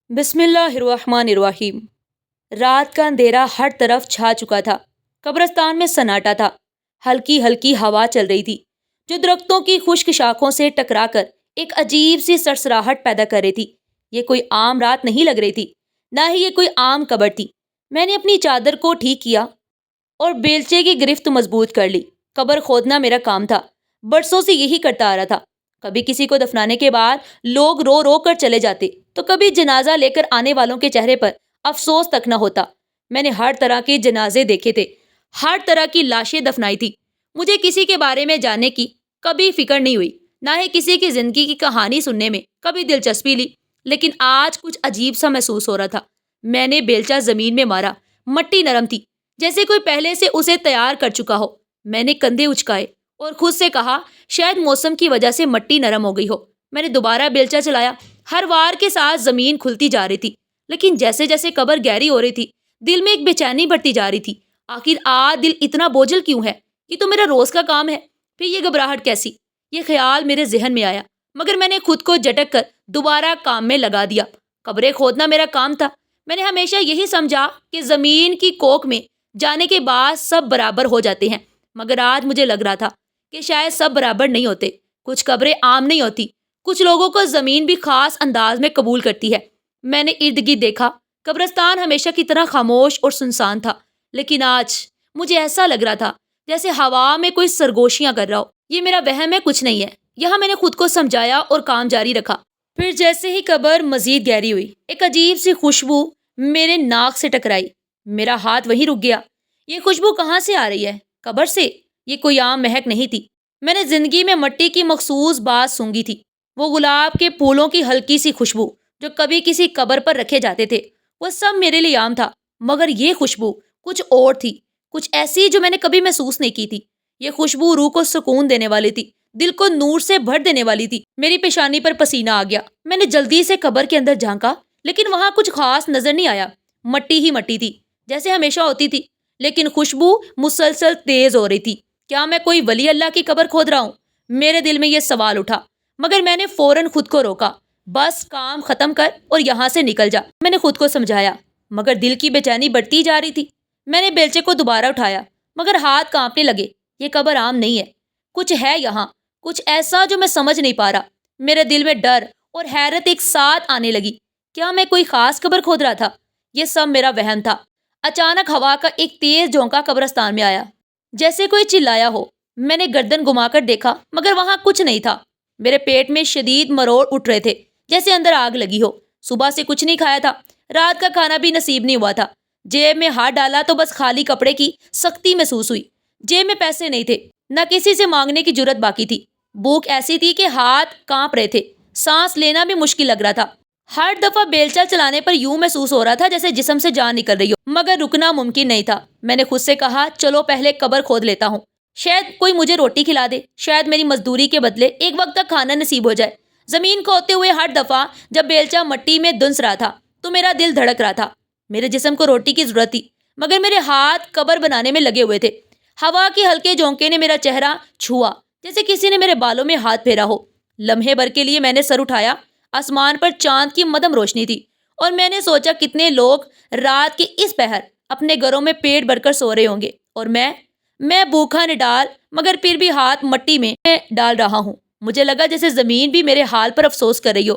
بسم اللہ الرحمن الرحیم۔ رات کا اندھیرا ہر طرف چھا چکا تھا۔ قبرستان میں سناٹا تھا۔ ہلکی ہلکی ہوا چل رہی تھی جو درختوں کی خشک شاخوں سے ٹکرا کر ایک عجیب سی سرسراہٹ پیدا کر رہی تھی۔ یہ کوئی عام رات نہیں لگ رہی تھی، نہ ہی یہ کوئی عام قبر تھی۔ میں نے اپنی چادر کو ٹھیک کیا اور بیلچے کی گرفت مضبوط کر لی۔ قبر کھودنا میرا کام تھا، برسوں سے یہی کرتا آ رہا تھا۔ کبھی کسی کو دفنانے کے بعد لوگ رو رو کر چلے جاتے تو کبھی جنازہ لے کر آنے والوں کے چہرے پر افسوس تک نہ ہوتا۔ میں نے ہر طرح کے جنازے دیکھے تھے، ہر طرح کی لاشیں دفنائی تھی۔ مجھے کسی کے بارے میں جاننے کی کبھی فکر نہیں ہوئی، نہ ہی کسی کی زندگی کی کہانی سننے میں کبھی دلچسپی لی۔ لیکن آج کچھ عجیب سا محسوس ہو رہا تھا۔ میں نے بیلچہ زمین میں مارا، مٹی نرم تھی، جیسے کوئی پہلے سے اسے تیار کر چکا ہو۔ میں نے کندھے اچکائے اور خود سے کہا شاید موسم کی وجہ سے مٹی نرم ہو گئی ہو۔ میں نے دوبارہ بیلچہ چلایا۔ ہر وار کے ساتھ زمین کھلتی جا رہی تھی، لیکن جیسے جیسے قبر گہری ہو رہی تھی دل میں ایک بے چینی بڑھتی جا رہی تھی۔ آخر آج دل اتنا بوجھل کیوں ہے؟ یہ تو میرا روز کا کام ہے، پھر یہ گھبراہٹ کیسی؟ یہ خیال میرے ذہن میں آیا، مگر میں نے خود کو جھٹک کر دوبارہ کام میں لگا دیا۔ قبریں کھودنا میرا کام تھا۔ میں نے ہمیشہ یہی سمجھا کہ زمین کی کوکھ میں جانے کے بعد سب برابر ہو جاتے ہیں، مگر آج مجھے لگ رہا تھا کہ شاید سب برابر نہیں ہوتے۔ کچھ قبریں عام نہیں ہوتی، کچھ لوگوں کو زمین بھی خاص انداز میں قبول کرتی ہے۔ میں نے ارد گرد دیکھا، قبرستان ہمیشہ کی طرح خاموش اور سنسان تھا، لیکن آج مجھے ایسا لگ رہا تھا جیسے ہوا میں کوئی سرگوشیاں کر رہا ہو۔ یہ میرا وہم ہے، کچھ نہیں ہے۔ یہاں میں نے خود کو سمجھایا اور کام جاری رکھا۔ پھر جیسے ہی قبر مزید گہری ہوئی، ایک عجیب سی خوشبو میرے ناک سے ٹکرائی۔ میرا ہاتھ وہیں رک گیا۔ یہ خوشبو کہاں سے آ رہی ہے؟ قبر سے۔ یہ کوئی عام مہک نہیں تھی۔ میں نے زندگی میں مٹی کی مخصوص بات سونگھی تھی، وہ گلاب کے پھولوں کی ہلکی سی خوشبو جو کبھی کسی قبر پر رکھے جاتے تھے، وہ سب میرے لیے عام تھا۔ مگر یہ خوشبو کچھ اور تھی، کچھ ایسی جو میں نے کبھی محسوس نہیں کی تھی۔ یہ خوشبو روح کو سکون دینے والی تھی، دل کو نور سے بھر دینے والی تھی۔ میری پیشانی پر پسینہ آ گیا۔ میں نے جلدی سے قبر کے اندر جھانکا، لیکن وہاں کچھ خاص نظر نہیں آیا۔ مٹی ہی مٹی تھی، جیسے ہمیشہ ہوتی تھی، لیکن خوشبو مسلسل تیز ہو رہی تھی۔ کیا میں کوئی ولی اللہ کی قبر کھود رہا ہوں؟ میرے دل میں یہ سوال اٹھا، مگر میں نے فوراً خود کو روکا۔ بس کام ختم کر اور یہاں سے نکل جا، میں نے خود کو سمجھایا، مگر دل کی بے چینی بڑھتی جا رہی تھی۔ میں نے بیلچے کو دوبارہ اٹھایا، مگر ہاتھ کانپنے لگے۔ یہ قبر عام نہیں ہے، کچھ ہے یہاں، کچھ ایسا جو میں سمجھ نہیں پا رہا۔ میرے دل میں ڈر اور حیرت ایک ساتھ آنے لگی۔ کیا میں کوئی خاص قبر کھود رہا تھا؟ یہ سب میرا وہم تھا۔ اچانک ہوا کا ایک تیز جھونکا قبرستان میں آیا، جیسے کوئی چلایا ہو۔ میں نے گردن گھما کر دیکھا، مگر وہاں کچھ نہیں تھا۔ میرے پیٹ میں شدید مروڑ اٹھ رہے تھے، جیسے اندر آگ لگی ہو۔ صبح سے کچھ نہیں کھایا تھا، رات کا کھانا بھی نصیب نہیں ہوا تھا۔ جیب میں ہاتھ ڈالا تو بس خالی کپڑے کی سختی محسوس ہوئی۔ جیب میں پیسے نہیں تھے، نہ کسی سے مانگنے کی جرت باقی تھی۔ بھوک ایسی تھی کہ ہاتھ کانپ رہے تھے، سانس لینا بھی مشکل لگ رہا تھا۔ ہر دفعہ بیلچہ چلانے پر یوں محسوس ہو رہا تھا جیسے جسم سے جان نکل رہی ہو، مگر رکنا ممکن نہیں تھا۔ میں نے خود سے کہا چلو پہلے قبر کھود لیتا ہوں، شاید کوئی مجھے روٹی کھلا دے، شاید میری مزدوری کے بدلے ایک وقت کا کھانا نصیب ہو جائے۔ زمین کھودتے ہوئے ہر دفعہ جب بیلچہ مٹی میں دنس رہا تھا تو میرا دل دھڑک رہا تھا۔ میرے جسم کو روٹی کی ضرورت تھی، مگر میرے ہاتھ قبر بنانے میں لگے ہوئے تھے۔ ہوا کے ہلکے جھونکے نے میرا چہرہ چھوا، جیسے کسی نے میرے بالوں میں ہاتھ پھیرا ہو۔ لمحے بھر کے لیے میں نے سر اٹھایا۔ آسمان پر چاند کی مدھم روشنی تھی، اور میں نے سوچا کتنے لوگ رات کے اس پہر اپنے گھروں میں پیٹ بھر کر سو رہے ہوں گے، اور میں بھوکا نڈال مگر پھر بھی ہاتھ مٹی میں ڈال رہا ہوں۔ مجھے لگا جیسے زمین بھی میرے حال پر افسوس کر رہی ہو،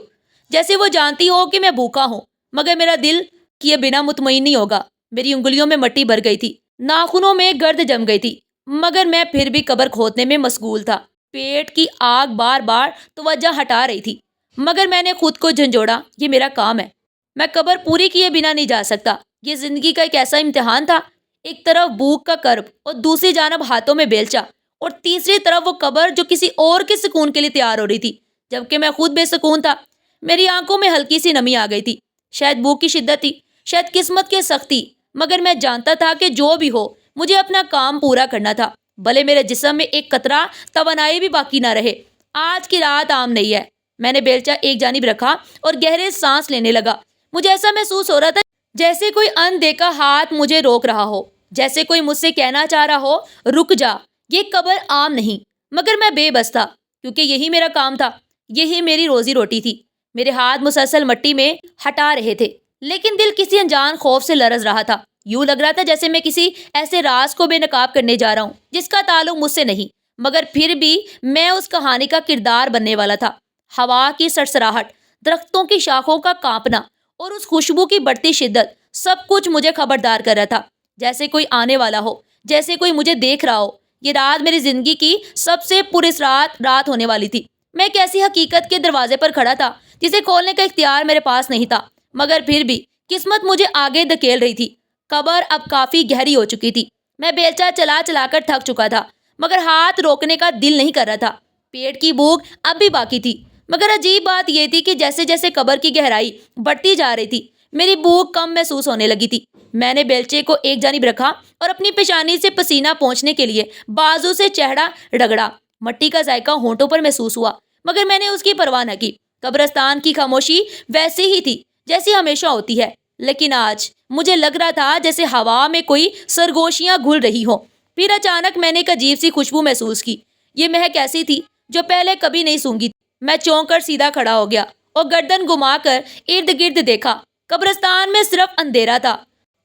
جیسے وہ جانتی ہو کہ میں بھوکا ہوں، مگر میرا دل کیے بنا مطمئن نہیں ہوگا۔ میری انگلیوں میں مٹی بھر گئی تھی، ناخنوں میں گرد جم گئی تھی، مگر میں پھر بھی قبر کھودنے میں مشغول تھا۔ پیٹ کی آگ بار بار توجہ ہٹا رہی تھی، مگر میں نے خود کو جھنجھوڑا، یہ میرا کام ہے، میں قبر پوری کیے بنا نہیں جا سکتا۔ یہ زندگی کا ایک ایسا امتحان تھا، ایک طرف بھوک کا کرب اور دوسری جانب ہاتھوں میں بیلچہ، اور تیسری طرف وہ قبر جو کسی اور کے سکون کے لیے تیار ہو رہی تھی، جبکہ میں خود بے سکون تھا۔ میری آنکھوں میں ہلکی سی نمی آ گئی تھی، شاید بھوک کی شدت تھی، شاید قسمت کی سختی، مگر میں جانتا تھا کہ جو بھی ہو مجھے اپنا کام پورا کرنا تھا، بھلے میرے جسم میں ایک قطرہ توانائی بھی باقی نہ رہے۔ آج کی رات عام نہیں ہے۔ میں نے بیلچہ ایک جانب رکھا اور گہرے سانس لینے لگا۔ مجھے ایسا محسوس ہو رہا تھا جیسے کوئی اندیکھا ہاتھ مجھے روک رہا ہو، جیسے کوئی مجھ سے کہنا چاہ رہا ہو رک جا، یہ قبر عام نہیں۔ مگر میں بے بس تھا، کیونکہ یہی میرا کام تھا، یہی میری روزی روٹی تھی۔ میرے ہاتھ مسلسل مٹی میں ہٹا رہے تھے، لیکن دل کسی انجان خوف سے لرز رہا تھا۔ یوں لگ رہا تھا جیسے میں کسی ایسے راز کو بے نقاب کرنے جا رہا ہوں جس کا تعلق مجھ سے نہیں، مگر پھر بھی میں اس کہانی کا کردار بننے والا تھا۔ ہوا کی سرسراہٹ، درختوں کی شاخوں کا کانپنا اور اس خوشبو کی بڑھتی شدت، سب کچھ مجھے خبردار کر رہا تھا، جیسے کوئی آنے والا ہو، جیسے کوئی مجھے دیکھ رہا ہو۔ یہ رات میری زندگی کی سب سے پراسرار رات ہونے والی تھی۔ میں ایک ایسی حقیقت کے دروازے پر کھڑا تھا جسے کھولنے کا اختیار میرے پاس نہیں تھا، مگر پھر بھی قسمت مجھے آگے دھکیل رہی تھی۔ قبر اب کافی گہری ہو چکی تھی۔ میں بیلچہ چلا چلا کر تھک چکا تھا، مگر ہاتھ روکنے کا دل نہیں کر رہا تھا۔ پیٹ کی بھوک اب بھی باقی تھی، مگر عجیب بات یہ تھی کہ جیسے جیسے قبر کی گہرائی بڑھتی جا رہی تھی، میری بھوک کم محسوس ہونے لگی تھی۔ میں نے بیلچے کو ایک جانب رکھا اور اپنی پیشانی سے پسینہ پہنچنے کے لیے بازو سے چہرہ رگڑا۔ مٹی کا ذائقہ ہونٹوں پر محسوس ہوا، مگر میں نے اس کی پرواہ نہ کی۔ قبرستان کی خاموشی ویسی ہی تھی جیسی ہمیشہ ہوتی ہے، لیکن آج مجھے لگ رہا تھا جیسے ہوا میں کوئی سرگوشیاں گھل رہی ہوں۔ پھر اچانک میں نے ایک عجیب سی خوشبو محسوس کی۔ یہ مہک ایسی تھی جو پہلے کبھی نہیں سونگھی تھی۔ میں چونک کر سیدھا کھڑا ہو گیا اور گردن گھما کر ارد گرد دیکھا۔ قبرستان میں صرف اندھیرا تھا،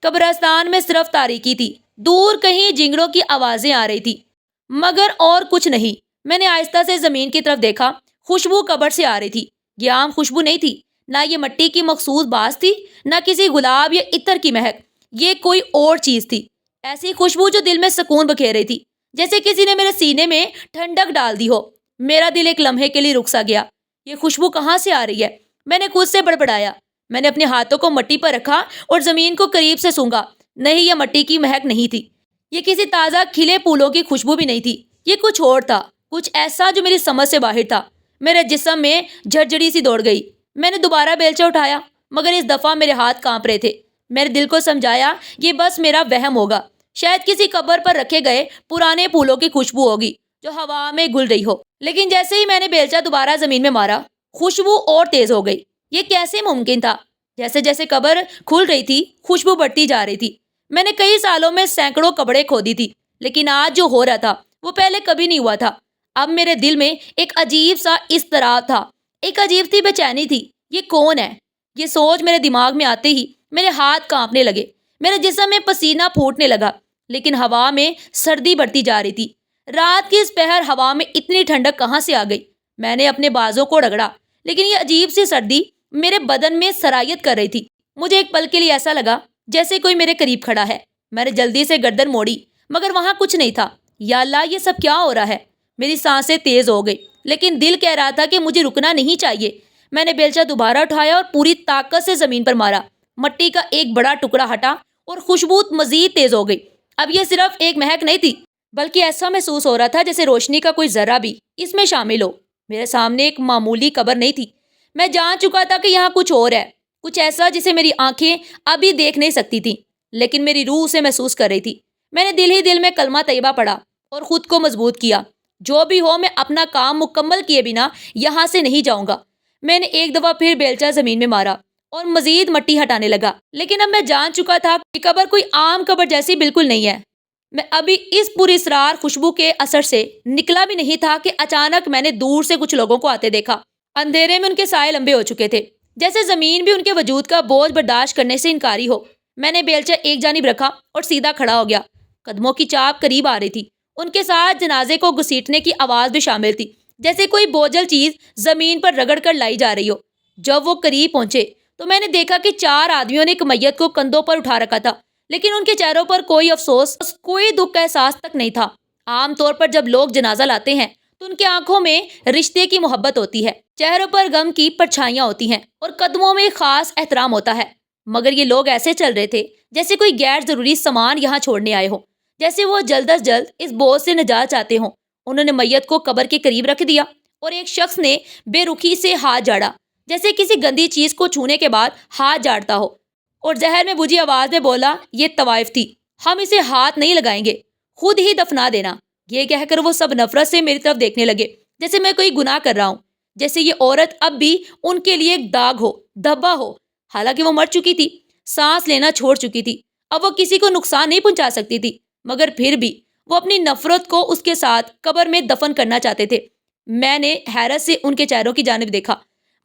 قبرستان میں صرف تاریکی تھی۔ دور کہیں جھینگروں کی آوازیں آ رہی تھی، مگر اور کچھ نہیں۔ میں نے آہستہ سے زمین کی طرف دیکھا۔ خوشبو قبر سے آ رہی تھی۔ یہ عام خوشبو نہیں تھی، نہ یہ مٹی کی مخصوص باس تھی، نہ کسی گلاب یا عطر کی مہک۔ یہ کوئی اور چیز تھی، ایسی خوشبو جو دل میں سکون بکھیر رہی تھی، جیسے کسی نے میرے سینے میں ٹھنڈک ڈال دی ہو۔ میرا دل ایک لمحے کے لیے رک سا گیا۔ یہ خوشبو کہاں سے آ رہی ہے؟ میں نے خود سے بڑبڑایا۔ میں نے اپنے ہاتھوں کو مٹی پر رکھا اور زمین کو قریب سے سونگا۔ نہیں، یہ مٹی کی مہک نہیں تھی، یہ کسی تازہ کھلے پھولوں کی خوشبو بھی نہیں تھی۔ یہ کچھ اور تھا، کچھ ایسا جو میری سمجھ سے باہر تھا۔ میرے جسم میں جھڑجھڑی سی دوڑ گئی۔ میں نے دوبارہ بیلچہ اٹھایا، مگر اس دفعہ میرے ہاتھ کانپ رہے تھے۔ میرے دل کو سمجھایا یہ بس میرا وہم ہوگا، شاید کسی قبر پر رکھے گئے پرانے پھولوں کی خوشبو ہوگی جو ہوا میں گل رہی ہو۔ لیکن جیسے ہی میں نے بیلچہ دوبارہ زمین میں مارا، خوشبو اور تیز ہو گئی۔ یہ کیسے ممکن تھا؟ جیسے جیسے قبر کھل رہی تھی، خوشبو بڑھتی جا رہی تھی۔ میں نے کئی سالوں میں سینکڑوں قبریں کھودی تھی، لیکن آج جو ہو رہا تھا وہ پہلے کبھی نہیں ہوا تھا۔ اب میرے دل میں ایک عجیب سا اضطراب تھا، ایک عجیب سی بے چینی تھی۔ یہ کون ہے؟ یہ سوچ میرے دماغ میں آتے ہی میرے ہاتھ کانپنے لگے، میرے جسم میں پسینہ پھوٹنے لگا، لیکن ہوا میں سردی بڑھتی جا رہی تھی۔ رات کی اس پہر ہوا میں اتنی ٹھنڈک کہاں سے آ گئی؟ میں نے اپنے بازوں کو رگڑا، لیکن یہ عجیب سی سردی میرے بدن میں سرایت کر رہی تھی۔ مجھے ایک پل کے لیے ایسا لگا جیسے کوئی میرے قریب کھڑا ہے۔ میں نے جلدی سے گردن موڑی، مگر وہاں کچھ نہیں تھا۔ یا اللہ، یہ سب کیا ہو رہا ہے؟ میری سانسیں تیز ہو گئی، لیکن دل کہہ رہا تھا کہ مجھے رکنا نہیں چاہیے۔ میں نے بیلچہ دوبارہ اٹھایا اور پوری طاقت سے زمین پر مارا۔ مٹی کا ایک بڑا ٹکڑا ہٹا اور خوشبو مزید تیز ہو گئی۔ اب یہ صرف ایک مہک نہیں تھی، بلکہ ایسا محسوس ہو رہا تھا جیسے روشنی کا کوئی ذرہ بھی اس میں شامل ہو۔ میرے سامنے ایک معمولی قبر نہیں تھی، میں جان چکا تھا کہ یہاں کچھ اور ہے، کچھ ایسا جسے میری آنکھیں ابھی دیکھ نہیں سکتی تھیں، لیکن میری روح اسے محسوس کر رہی تھی۔ میں نے دل ہی دل میں کلمہ طیبہ پڑھا اور خود کو مضبوط کیا، جو بھی ہو میں اپنا کام مکمل کیے بنا یہاں سے نہیں جاؤں گا۔ میں نے ایک دفعہ پھر بیلچہ زمین میں مارا اور مزید مٹی ہٹانے لگا، لیکن اب میں جان چکا تھا کہ قبر کوئی عام قبر جیسی بالکل نہیں ہے۔ میں ابھی اس پراسرار خوشبو کے اثر سے نکلا بھی نہیں تھا کہ اچانک میں نے دور سے کچھ لوگوں کو آتے دیکھا۔ اندھیرے میں ان کے سائے لمبے ہو چکے تھے، جیسے زمین بھی ان کے وجود کا بوجھ برداشت کرنے سے انکاری ہو۔ میں نے بیلچہ ایک جانب رکھا اور سیدھا کھڑا ہو گیا۔ قدموں کی چاپ قریب آ رہی تھی، ان کے ساتھ جنازے کو گھسیٹنے کی آواز بھی شامل تھی، جیسے کوئی بوجھل چیز زمین پر رگڑ کر لائی جا رہی ہو۔ جب وہ قریب پہنچے تو میں نے دیکھا کہ 4 آدمیوں نے ایک میت کو کندھوں پر اٹھا رکھا تھا، لیکن ان کے چہروں پر کوئی افسوس، کوئی دکھ کا احساس تک نہیں تھا۔ عام طور پر جب لوگ جنازہ لاتے ہیں تو ان کی آنکھوں میں رشتے کی محبت ہوتی ہے، چہروں پر غم کی پرچھائیاں ہوتی ہیں اور قدموں میں خاص احترام ہوتا ہے، مگر یہ لوگ ایسے چل رہے تھے جیسے کوئی غیر ضروری سامان یہاں چھوڑنے آئے ہوں، جیسے وہ جلد از جلد اس بوجھ سے نجات چاہتے ہوں۔ انہوں نے میت کو قبر کے قریب رکھ دیا اور ایک شخص نے بے رخی سے ہاتھ جاڑا، جیسے کسی گندی چیز کو چھونے کے بعد ہاتھ جاڑتا ہو، اور زہر میں بجھی آواز میں بولا، یہ طوائف تھی، ہم اسے ہاتھ نہیں لگائیں گے، خود ہی دفنا دینا۔ یہ کہہ کر وہ سب نفرت سے میری طرف دیکھنے لگے، جیسے میں کوئی گناہ کر رہا ہوں، جیسے یہ عورت اب بھی ان کے لیے ایک داغ ہو، دھبا ہو۔ حالانکہ وہ مر چکی تھی، سانس لینا چھوڑ چکی تھی، اب وہ کسی کو نقصان نہیں پہنچا سکتی تھی، مگر پھر بھی وہ اپنی نفرت کو اس کے ساتھ قبر میں دفن کرنا چاہتے تھے۔ میں نے حیرت سے ان کے چہروں کی جانب دیکھا،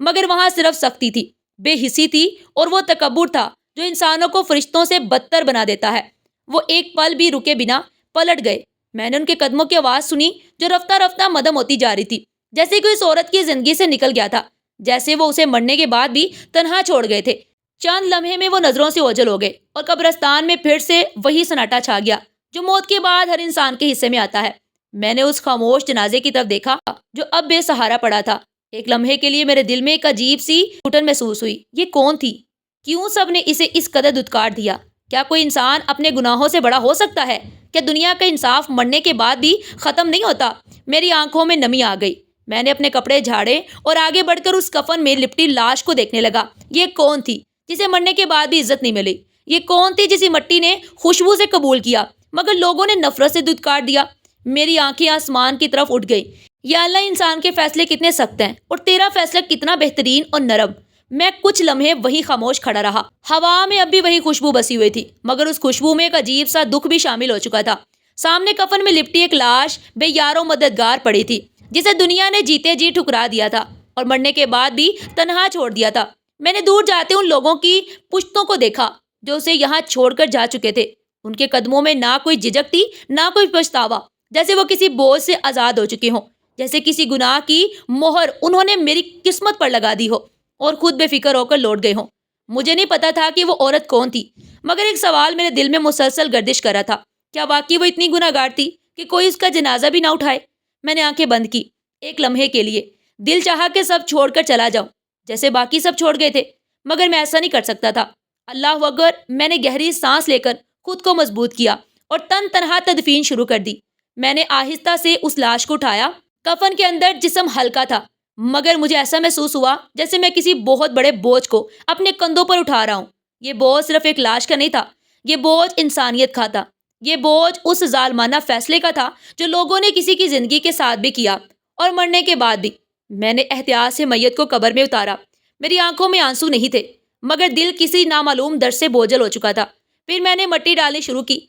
مگر وہاں صرف سختی تھی، بے حسی تھی اور وہ تکبر تھا جو انسانوں کو فرشتوں سے بدتر بنا دیتا ہے۔ وہ ایک پل بھی رکے بنا پلٹ گئے۔ میں نے ان کے قدموں کی آواز سنی جو رفتہ رفتہ مدھم ہوتی جا رہی تھی، جیسے کوئی اس عورت کی زندگی سے نکل گیا تھا، جیسے وہ اسے مرنے کے بعد بھی تنہا چھوڑ گئے تھے۔ چند لمحے میں وہ نظروں سے اوجھل ہو گئے اور قبرستان میں پھر سے وہی سناٹا چھا گیا جو موت کے بعد ہر انسان کے حصے میں آتا ہے۔ میں نے اس خاموش جنازے کی طرف دیکھا جو اب بے سہارا پڑا تھا۔ ایک لمحے کے لیے میرے دل میں ایک عجیب سی گھٹن محسوس ہوئی۔ یہ کون تھی؟ کیوں سب نے اسے اس قدر دھتکار دیا؟ کیا کوئی انسان اپنے گناہوں سے بڑا ہو سکتا ہے؟ کیا دنیا کا انصاف مرنے کے بعد بھی ختم نہیں ہوتا؟ میری آنکھوں میں نمی آ گئی۔ میں نے اپنے کپڑے جھاڑے اور آگے بڑھ کر اس کفن میں لپٹی لاش کو دیکھنے لگا۔ یہ کون تھی جسے مرنے کے بعد بھی عزت نہیں ملی؟ یہ کون تھی جسے مٹی نے خوشبو سے قبول کیا مگر لوگوں نے نفرت سے دھتکار دیا؟ میری آنکھیں آسمان کی طرف اٹھ گئی۔ یا اللہ، انسان کے فیصلے کتنے سخت ہیں اور تیرا فیصلہ کتنا بہترین اور نرم۔ میں کچھ لمحے وہیں خاموش کھڑا رہا۔ ہوا میں اب بھی وہی خوشبو بسی ہوئی تھی، مگر اس خوشبو میں ایک عجیب سا دکھ بھی شامل ہو چکا تھا۔ سامنے کفن میں لپٹی ایک لاش بے یار و مددگار پڑی تھی، جسے دنیا نے جیتے جی ٹھکرا دیا تھا اور مرنے کے بعد بھی تنہا چھوڑ دیا تھا۔ میں نے دور جاتے ان لوگوں کی پشتوں کو دیکھا جو اسے یہاں چھوڑ کر جا چکے تھے۔ ان کے قدموں میں نہ کوئی جھجک تھی، نہ کوئی پچھتاوا، جیسے وہ کسی بوجھ سے آزاد ہو چکے ہوں، جیسے کسی گناہ کی مہر انہوں نے میری قسمت پر لگا دی ہو اور خود بے فکر ہو کر لوٹ گئے ہوں۔ مجھے نہیں پتا تھا کہ وہ عورت کون تھی، مگر ایک سوال میرے دل میں مسلسل گردش کر رہا تھا۔ کیا واقعی وہ اتنی گناہ گار تھی کہ کوئی اس کا جنازہ بھی نہ اٹھائے؟ میں نے آنکھیں بند کی۔ ایک لمحے کے لیے دل چاہا کہ سب چھوڑ کر چلا جاؤں، جیسے باقی سب چھوڑ گئے تھے، مگر میں ایسا نہیں کر سکتا تھا۔ اللہ اکبر! میں نے گہری سانس لے کر خود کو مضبوط کیا اور تن تنہا تدفین شروع کر دی۔ میں نے آہستہ سے اس لاش کو اٹھایا۔ کفن کے اندر جسم ہلکا تھا، مگر مجھے ایسا محسوس ہوا جیسے میں کسی بہت بڑے بوجھ کو اپنے کندھوں پر اٹھا رہا ہوں۔ یہ بوجھ صرف ایک لاش کا نہیں تھا، یہ بوجھ انسانیت کا تھا۔ یہ بوجھ اس ظالمانہ فیصلے کا تھا جو لوگوں نے کسی کی زندگی کے ساتھ بھی کیا اور مرنے کے بعد بھی۔ میں نے احتیاط سے میت کو قبر میں اتارا۔ میری آنکھوں میں آنسو نہیں تھے، مگر دل کسی نامعلوم درد سے بوجھل ہو چکا تھا۔ پھر میں نے مٹی ڈالنی شروع کی۔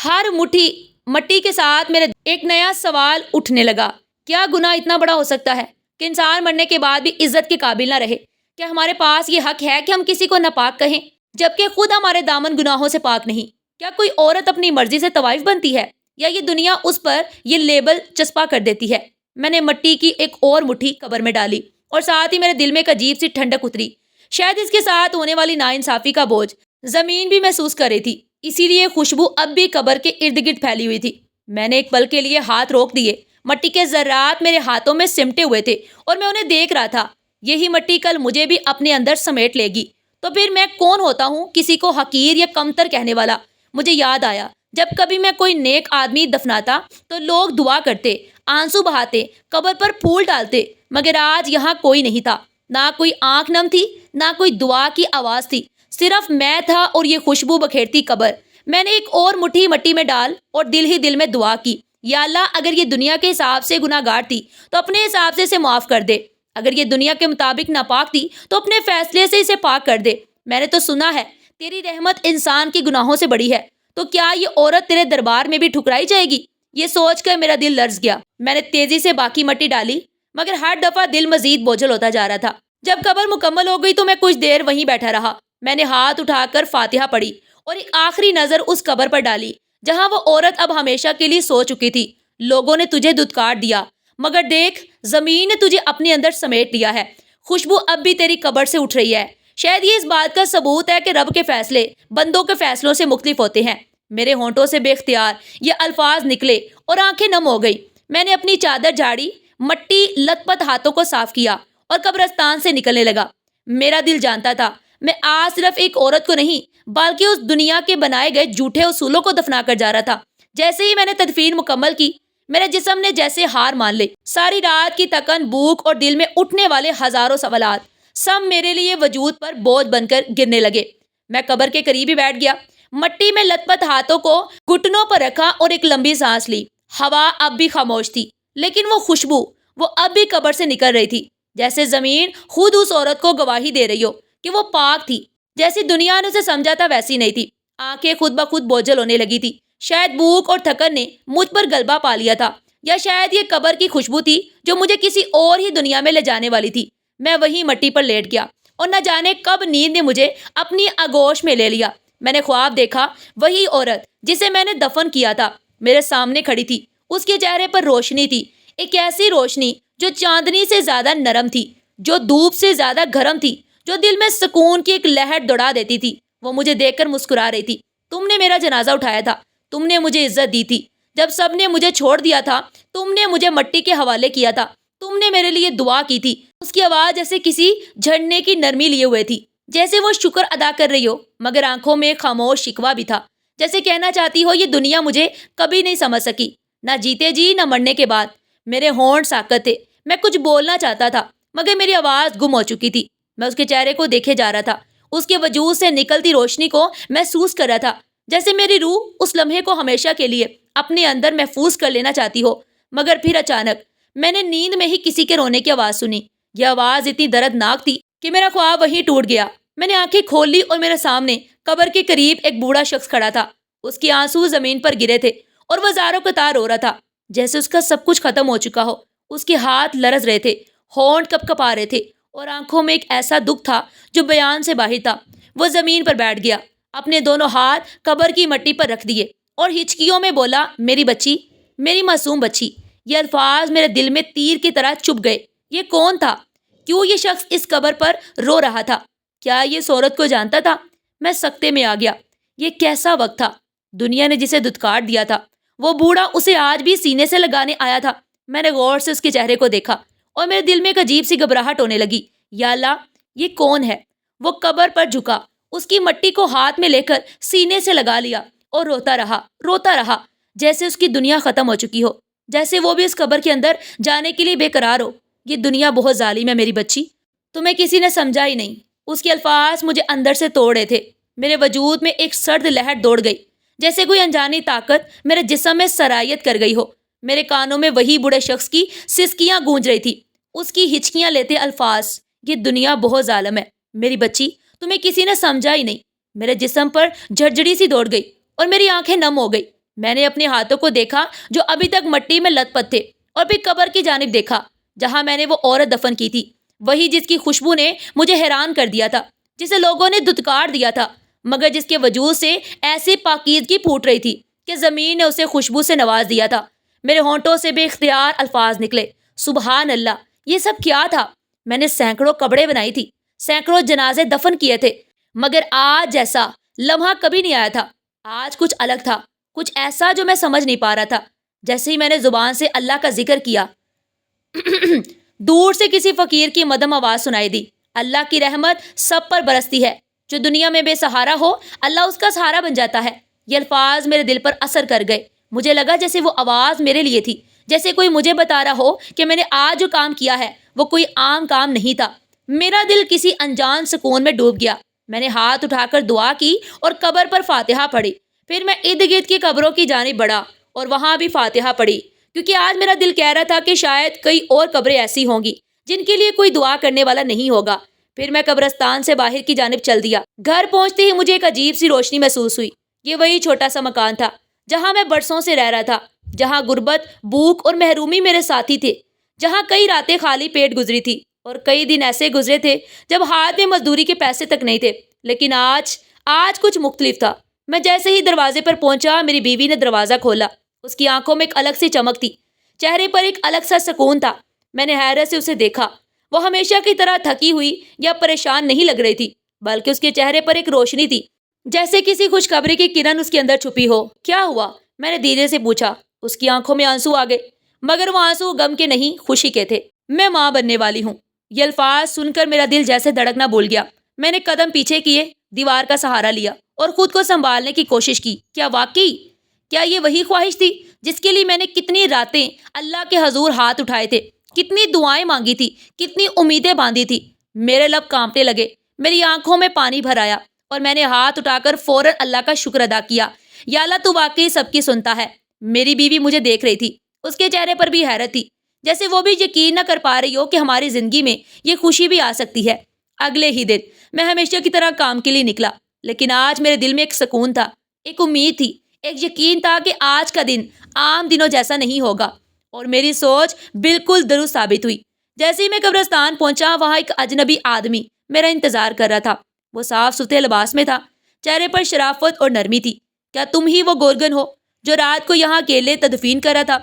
ہر مٹھی مٹی کے ساتھ میرے ایک نیا سوال اٹھنے لگا۔ کیا گناہ اتنا بڑا ہو سکتا ہے کہ انسان مرنے کے بعد بھی عزت کے قابل نہ رہے؟ کیا ہمارے پاس یہ حق ہے کہ ہم کسی کو ناپاک کہیں جبکہ خود ہمارے دامن گناہوں سے پاک نہیں؟ کیا کوئی عورت اپنی مرضی سے طوائف بنتی ہے یا یہ دنیا اس پر یہ لیبل چسپاں کر دیتی ہے؟ میں نے مٹی کی ایک اور مٹھی قبر میں ڈالی اور ساتھ ہی میرے دل میں ایک عجیب سی ٹھنڈک اتری۔ شاید اس کے ساتھ ہونے والی ناانصافی کا بوجھ زمین بھی محسوس کر رہی تھی، اسی لیے خوشبو اب بھی قبر کے ارد گرد پھیلی ہوئی تھی۔ میں نے ایک پل کے لیے ہاتھ روک دیے۔ مٹی کے ذرات میرے ہاتھوں میں سمٹے ہوئے تھے اور میں انہیں دیکھ رہا تھا۔ یہی مٹی کل مجھے بھی اپنے اندر سمیٹ لے گی۔ تو پھر میں کون ہوتا ہوں کسی کو حقیر یا کمتر کہنے والا؟ مجھے یاد آیا جب کبھی میں کوئی نیک آدمی دفناتا تو لوگ دعا کرتے، آنسو بہاتے، قبر پر پھول ڈالتے، مگر آج یہاں کوئی نہیں تھا۔ نہ کوئی آنکھ نم تھی، نہ کوئی دعا کی آواز تھی، صرف میں تھا اور یہ خوشبو بکھیرتی قبر۔ میں نے ایک اور مٹھی مٹی میں ڈال اور دل ہی دل میں دعا کی، یا اللہ، اگر یہ دنیا کے حساب سے گناہ گار تھی تو اپنے حساب سے اسے معاف کر دے۔ اگر یہ دنیا کے مطابق ناپاک تھی تو اپنے فیصلے سے اسے پاک کر دے۔ میں نے تو سنا ہے تیری رحمت انسان کے گناہوں سے بڑی ہے، تو کیا یہ عورت تیرے دربار میں بھی ٹھکرائی جائے گی؟ یہ سوچ کر میرا دل لرز گیا۔ میں نے تیزی سے باقی مٹی ڈالی، مگر ہر دفعہ دل مزید بوجھل ہوتا جا رہا تھا۔ جب قبر مکمل ہو گئی تو میں کچھ دیر وہیں بیٹھا رہا۔ میں نے ہاتھ اٹھا کر فاتحہ پڑھی اور ایک آخری نظر اس قبر پر ڈالی جہاں وہ عورت اب ہمیشہ کے لیے سو چکی تھی۔ لوگوں نے تجھے دھتکار دیا، مگر دیکھ، زمین نے تجھے اپنے اندر سمیٹ لیا ہے۔ خوشبو اب بھی تیری قبر سے اٹھ رہی ہے۔ شاید یہ اس بات کا ثبوت ہے کہ رب کے فیصلے بندوں کے فیصلوں سے مختلف ہوتے ہیں۔ میرے ہونٹوں سے بے اختیار یہ الفاظ نکلے اور آنکھیں نم ہو گئی۔ میں نے اپنی چادر جھاڑی، مٹی لت پت ہاتھوں کو صاف کیا اور قبرستان سے نکلنے لگا۔ میرا دل جانتا تھا میں آج صرف ایک عورت کو نہیں بلکہ اس دنیا کے بنائے گئے جھوٹے اصولوں کو دفنا کر جا رہا تھا۔ جیسے ہی میں نے تدفین مکمل کی، میرے جسم نے جیسے ہار مان لی۔ ساری رات کی تکن، بھوک اور دل میں اٹھنے والے ہزاروں سوالات سب میرے لیے وجود پر بوجھ بن کر گرنے لگے۔ میں قبر کے قریب ہی بیٹھ گیا، مٹی میں لت پت ہاتھوں کو گھٹنوں پر رکھا اور ایک لمبی سانس لی۔ ہوا اب بھی خاموش تھی، لیکن وہ خوشبو، وہ اب بھی قبر سے نکل رہی تھی، جیسے زمین خود اس عورت کو گواہی دے رہی ہو کہ وہ پاک تھی۔ جیسی دنیا نے اسے سمجھا تھا ویسی نہیں تھی۔ آنکھیں خود بخود بوجھل ہونے لگی تھی۔ شاید بھوک اور تھکن نے مجھ پر غلبہ پا لیا تھا، یا شاید یہ قبر کی خوشبو تھی جو مجھے کسی اور ہی دنیا میں لے جانے والی تھی۔ میں وہیں مٹی پر لیٹ گیا اور نہ جانے کب نیند نے مجھے اپنی آغوش میں لے لیا۔ میں نے خواب دیکھا وہی عورت جسے میں نے دفن کیا تھا میرے سامنے کھڑی تھی۔ اس کے چہرے پر روشنی تھی، ایک ایسی روشنی جو چاندنی سے زیادہ نرم تھی، جو دھوپ سے زیادہ گرم تھی، جو دل میں سکون کی ایک لہر دوڑا دیتی تھی۔ وہ مجھے دیکھ کر مسکرا رہی تھی۔ تم نے میرا جنازہ اٹھایا تھا، تم نے مجھے عزت دی تھی۔ جب سب نے مجھے چھوڑ دیا تھا تم نے مجھے مٹی کے حوالے کیا تھا، تم نے میرے لیے دعا کی تھی۔ اس کی آواز جیسے کسی جھڑنے کی نرمی لیے ہوئے تھی، جیسے وہ شکر ادا کر رہی ہو، مگر آنکھوں میں ایک خاموش شکوہ بھی تھا، جیسے کہنا چاہتی ہو یہ دنیا مجھے کبھی نہیں سمجھ سکی، نہ جیتے جی نہ مرنے کے بعد۔ میرے ہونٹ ساکت تھے، میں کچھ بولنا چاہتا تھا مگر میری آواز گم ہو چکی تھی۔ میں اس کے چہرے کو دیکھے جا رہا تھا، اس کے وجود سے نکلتی روشنی کو محسوس کر رہا تھا، جیسے میری روح اس لمحے کو ہمیشہ کے لیے اپنے اندر محفوظ کر لینا چاہتی ہو۔ مگر پھر اچانک میں نے نیند میں ہی کسی کے رونے کی آواز سنی۔ یہ آواز اتنی دردناک تھی کہ میرا خواب وہیں ٹوٹ گیا۔ میں نے آنکھیں کھول لی اور میرے سامنے قبر کے قریب ایک بوڑھا شخص کھڑا تھا۔ اس کے آنسو زمین پر گرے تھے اور وہ زاروں قطار رو رہا تھا، جیسے اس کا سب کچھ ختم ہو چکا ہو۔ اس کے ہاتھ لرز رہے تھے، ہونٹ کپ کپا رہے تھے اور آنکھوں میں ایک ایسا دکھ تھا جو بیان سے باہر تھا۔ وہ زمین پر بیٹھ گیا، اپنے دونوں ہاتھ قبر کی مٹی پر رکھ دیے اور ہچکیوں میں بولا، میری بچی، میری معصوم بچی۔ یہ الفاظ میرے دل میں تیر کی طرح چبھ گئے۔ یہ کون تھا؟ کیوں یہ شخص اس قبر پر رو رہا تھا؟ کیا یہ اس عورت کو جانتا تھا؟ میں سکتے میں آ گیا۔ یہ کیسا وقت تھا؟ دنیا نے جسے دھتکار دیا تھا وہ بوڑھا اسے آج بھی سینے سے لگانے آیا تھا۔ میں نے غور سے اس کے چہرے کو دیکھا اور میرے دل میں ایک عجیب سی گھبراہٹ ہونے لگی۔ یا اللہ، یہ کون ہے؟ وہ قبر پر جھکا، اس کی مٹی کو ہاتھ میں لے کر سینے سے لگا لیا اور روتا رہا، جیسے اس کی دنیا ختم ہو چکی ہو، جیسے وہ بھی اس قبر کے اندر جانے کے لیے بے قرار ہو۔ یہ دنیا بہت ظالم ہے میری بچی، تمہیں کسی نے سمجھا ہی نہیں۔ اس کے الفاظ مجھے اندر سے توڑ رہے تھے۔ میرے وجود میں ایک سرد لہر دوڑ گئی، جیسے کوئی انجانی طاقت میرے جسم میں سرایت کر گئی ہو۔ میرے کانوں میں وہی بوڑھے شخص کی سسکیاں گونج رہی تھی، اس کی ہچکیاں لیتے الفاظ، یہ دنیا بہت ظالم ہے میری بچی، تمہیں کسی نے سمجھا ہی نہیں۔ میرے جسم پر جھڑجھڑی سی دوڑ گئی اور میری آنکھیں نم ہو گئی۔ میں نے اپنے ہاتھوں کو دیکھا جو ابھی تک مٹی میں لت پت تھے، اور پھر قبر کی جانب دیکھا جہاں میں نے وہ عورت دفن کی تھی، وہی جس کی خوشبو نے مجھے حیران کر دیا تھا، جسے لوگوں نے دھتکار دیا تھا، مگر جس کے وجود سے ایسی پاکیزگی پھوٹ رہی تھی کہ زمین نے اسے خوشبو سے نواز دیا تھا۔ میرے ہونٹوں سے بے اختیار الفاظ نکلے، سبحان اللہ، یہ سب کیا تھا؟ میں نے سینکڑوں قبریں بنائی تھی، سینکڑوں جنازے دفن کیے تھے، مگر آج جیسا لمحہ کبھی نہیں آیا تھا۔ آج کچھ الگ تھا، کچھ ایسا جو میں سمجھ نہیں پا رہا تھا۔ جیسے ہی میں نے زبان سے اللہ کا ذکر کیا، دور سے کسی فقیر کی مدھم آواز سنائی دی، اللہ کی رحمت سب پر برستی ہے، جو دنیا میں بے سہارا ہو اللہ اس کا سہارا بن جاتا ہے۔ یہ الفاظ میرے دل پر اثر کر گئے۔ مجھے لگا جیسے وہ آواز میرے لیے تھی، جیسے کوئی مجھے بتا رہا ہو کہ میں نے آج جو کام کیا ہے وہ کوئی عام کام نہیں تھا۔ میرا دل کسی انجان سکون میں ڈوب گیا۔ میں نے ہاتھ اٹھا کر دعا کی اور قبر پر فاتحہ پڑھی۔ پھر میں ارد گرد کی قبروں کی جانب بڑھا اور وہاں بھی فاتحہ پڑھی، کیونکہ آج میرا دل کہہ رہا تھا کہ شاید کئی اور قبریں ایسی ہوں گی جن کے لیے کوئی دعا کرنے والا نہیں ہوگا۔ پھر میں قبرستان سے باہر کی جانب چل دیا۔ گھر پہنچتے ہی مجھے ایک عجیب سی روشنی محسوس ہوئی۔ یہ وہی چھوٹا سا مکان تھا جہاں میں برسوں سے رہ رہا تھا، جہاں غربت، بھوک اور محرومی میرے ساتھی تھے، جہاں کئی راتیں خالی پیٹ گزری تھی اور کئی دن ایسے گزرے تھے جب ہاتھ میں مزدوری کے پیسے تک نہیں تھے۔ لیکن آج کچھ مختلف تھا۔ میں جیسے ہی دروازے پر پہنچا، میری بیوی نے دروازہ کھولا۔ اس کی آنکھوں میں ایک الگ سی چمک تھی، چہرے پر ایک الگ سا سکون تھا۔ میں نے حیرت سے اسے دیکھا۔ وہ ہمیشہ کی طرح تھکی ہوئی یا پریشان نہیں لگ رہی تھی، بلکہ اس کے چہرے پر ایک روشنی تھی، جیسے کسی خوشخبری کی کرن اس کے اندر چھپی ہو۔ کیا ہوا؟ میں نے دھیرے سے پوچھا۔ اس کی آنکھوں میں آنسو آ گئے، مگر وہ آنسو غم کے نہیں، خوشی کے تھے۔ میں ماں بننے والی ہوں۔ یہ الفاظ سن کر میرا دل جیسے دھڑکنا بھول گیا۔ میں نے قدم پیچھے کیے، دیوار کا سہارا لیا اور خود کو سنبھالنے کی کوشش کی۔ کیا یہ وہی خواہش تھی جس کے لیے میں نے کتنی راتیں اللہ کے حضور ہاتھ اٹھائے تھے، کتنی دعائیں مانگی تھی، کتنی امیدیں باندھی تھی؟ میرے لب کانپنے لگے، میری آنکھوں میں پانی بھر آیا اور میں نے ہاتھ اٹھا کر فوراً اللہ کا شکر ادا کیا۔ یا اللہ، تو واقعی سب کی سنتا ہے۔ میری بیوی مجھے دیکھ رہی تھی، اس کے چہرے پر بھی حیرت تھی، جیسے وہ بھی یقین نہ کر پا رہی ہو کہ ہماری زندگی میں یہ خوشی بھی آ سکتی ہے۔ اگلے ہی دن میں ہمیشہ کی طرح کام کے لیے نکلا، لیکن آج میرے دل میں ایک سکون تھا، ایک امید تھی، ایک یقین تھا کہ آج کا دن عام دنوں جیسا نہیں ہوگا۔ اور میری سوچ بالکل درست ثابت ہوئی۔ جیسے ہی میں قبرستان پہنچا وہاں ایک اجنبی آدمی میرا انتظار کر رہا تھا۔ وہ صاف ستھرے لباس میں تھا، چہرے پر شرافت اور نرمی تھی۔ کیا تم ہی وہ گورگن ہو جو رات کو یہاں اکیلے تدفین کر رہا تھا؟